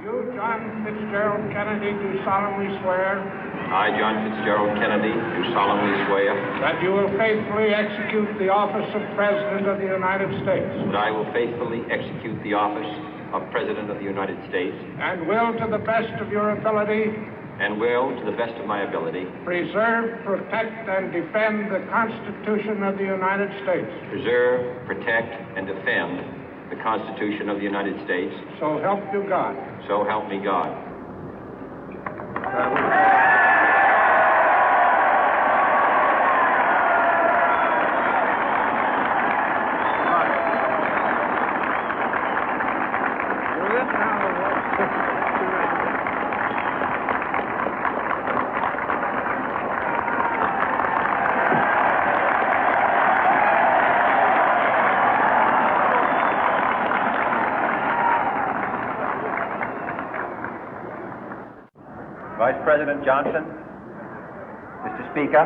You, John Fitzgerald Kennedy, do solemnly swear. I, John Fitzgerald Kennedy, do solemnly swear. That you will faithfully execute the office of President of the United States. That I will faithfully execute the office of President of the United States. And will, to the best of your ability. And will, to the best of my ability. Preserve, protect, and defend the Constitution of the United States. Preserve, protect, and defend the Constitution of the United States. So help you God. So help me God. Vice President Johnson, Mr. Speaker,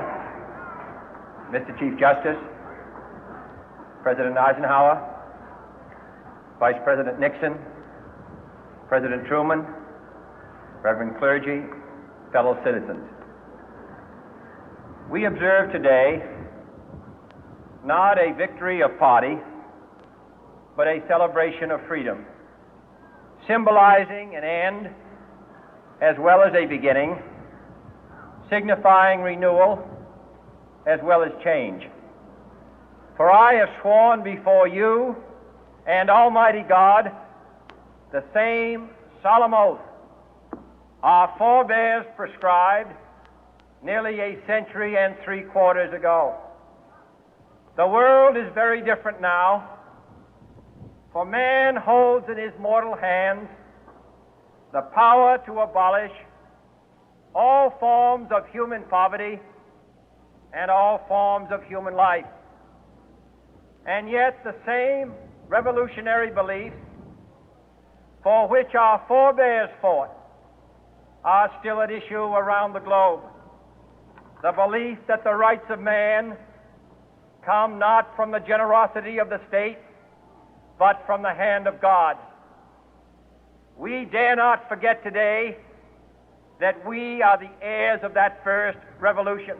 Mr. Chief Justice, President Eisenhower, Vice President Nixon, President Truman, Reverend clergy, fellow citizens. We observe today not a victory of party, but a celebration of freedom, symbolizing an end as well as a beginning, signifying renewal as well as change. For I have sworn before you and Almighty God the same solemn oath our forebears prescribed nearly a century and 3/4 ago. The world is very different now, for man holds in his mortal hands the power to abolish all forms of human poverty and all forms of human life. And yet the same revolutionary beliefs for which our forebears fought are still at issue around the globe. The belief that the rights of man come not from the generosity of the state, but from the hand of God. We dare not forget today that we are the heirs of that first revolution.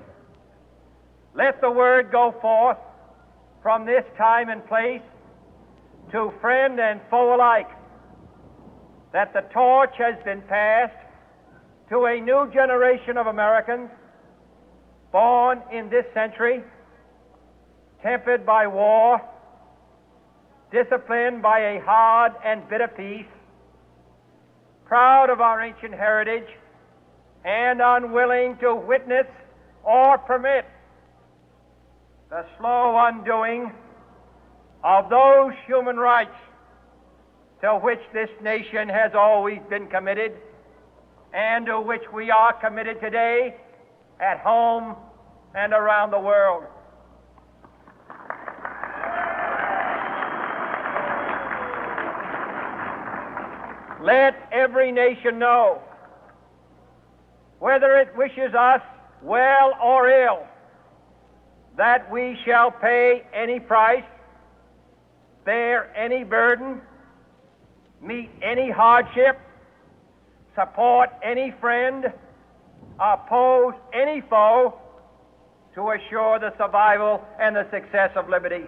Let the word go forth from this time and place to friend and foe alike that the torch has been passed to a new generation of Americans born in this century, tempered by war, disciplined by a hard and bitter peace, proud of our ancient heritage, and unwilling to witness or permit the slow undoing of those human rights to which this nation has always been committed and to which we are committed today at home and around the world. Let every nation know, whether it wishes us well or ill, that we shall pay any price, bear any burden, meet any hardship, support any friend, oppose any foe to assure the survival and the success of liberty.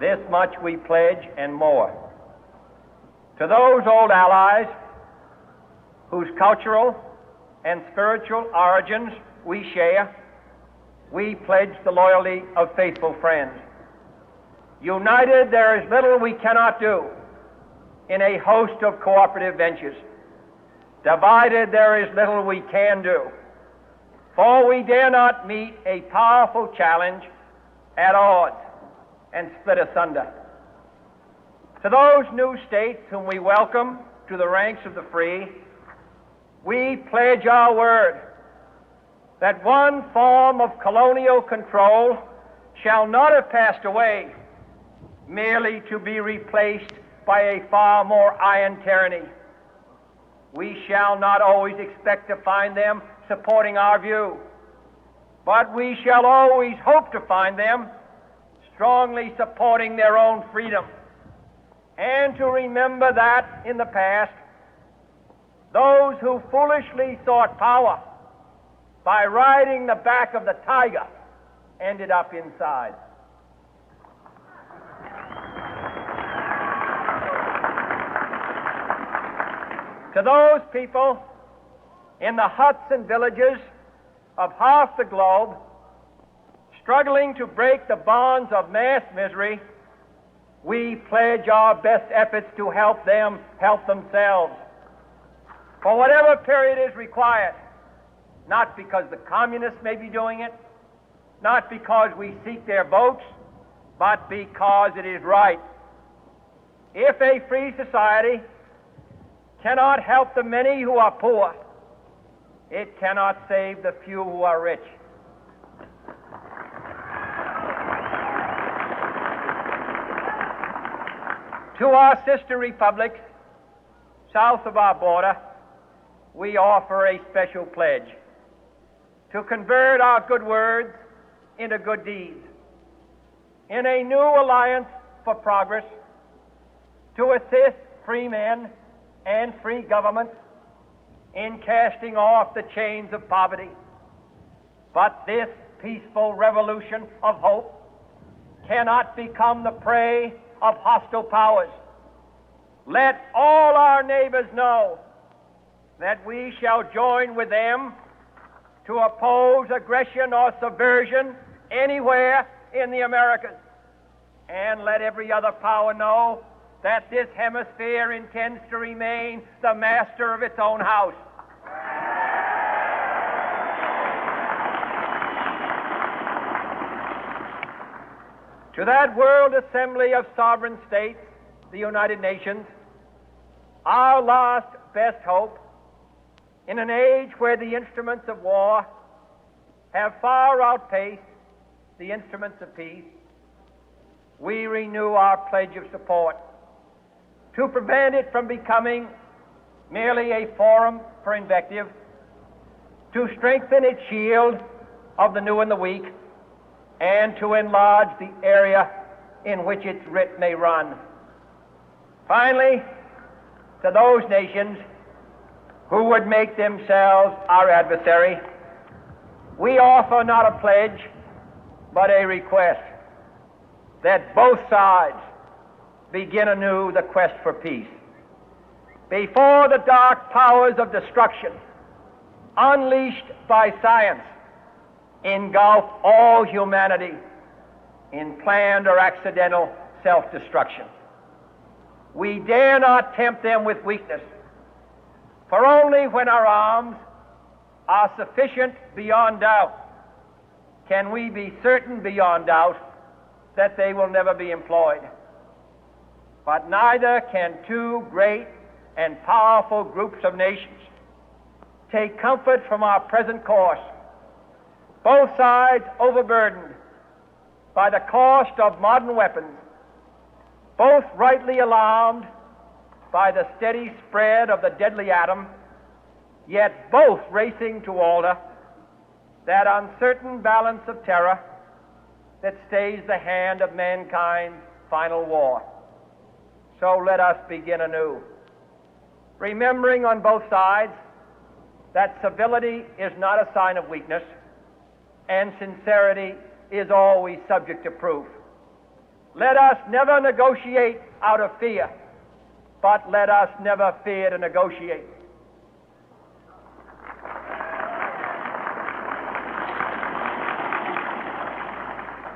This much we pledge and more. To those old allies whose cultural and spiritual origins we share, we pledge the loyalty of faithful friends. United, there is little we cannot do in a host of cooperative ventures. Divided, there is little we can do, for we dare not meet a powerful challenge at odds and split asunder. To those new states whom we welcome to the ranks of the free, we pledge our word that one form of colonial control shall not have passed away, merely to be replaced by a far more iron tyranny. We shall not always expect to find them supporting our view, but we shall always hope to find them strongly supporting their own freedom, and to remember that in the past, those who foolishly sought power by riding the back of the tiger ended up inside. To those people in the huts and villages of half the globe struggling to break the bonds of mass misery, we pledge our best efforts to help them help themselves for whatever period is required, not because the communists may be doing it, not because we seek their votes, but because it is right. If a free society cannot help the many who are poor, it cannot save the few who are rich. To our sister republics south of our border, we offer a special pledge to convert our good words into good deeds, in a new alliance for progress, to assist free men and free governments in casting off the chains of poverty. But this peaceful revolution of hope cannot become the prey of hostile powers. Let all our neighbors know that we shall join with them to oppose aggression or subversion anywhere in the Americas. And let every other power know that this hemisphere intends to remain the master of its own house. To that World Assembly of Sovereign States, the United Nations, our last best hope, in an age where the instruments of war have far outpaced the instruments of peace, we renew our pledge of support to prevent it from becoming merely a forum for invective, to strengthen its shield of the new and the weak, and to enlarge the area in which its writ may run. Finally, to those nations who would make themselves our adversary, we offer not a pledge, but a request that both sides begin anew the quest for peace. Before the dark powers of destruction, unleashed by science, engulf all humanity in planned or accidental self-destruction, we dare not tempt them with weakness, for only when our arms are sufficient beyond doubt can we be certain beyond doubt that they will never be employed. But neither can two great and powerful groups of nations take comfort from our present course, both sides overburdened by the cost of modern weapons, both rightly alarmed by the steady spread of the deadly atom, yet both racing to alter that uncertain balance of terror that stays the hand of mankind's final war. So let us begin anew, remembering on both sides that civility is not a sign of weakness, and sincerity is always subject to proof. Let us never negotiate out of fear, but let us never fear to negotiate.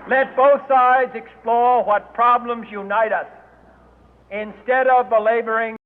Let both sides explore what problems unite us, instead of belaboring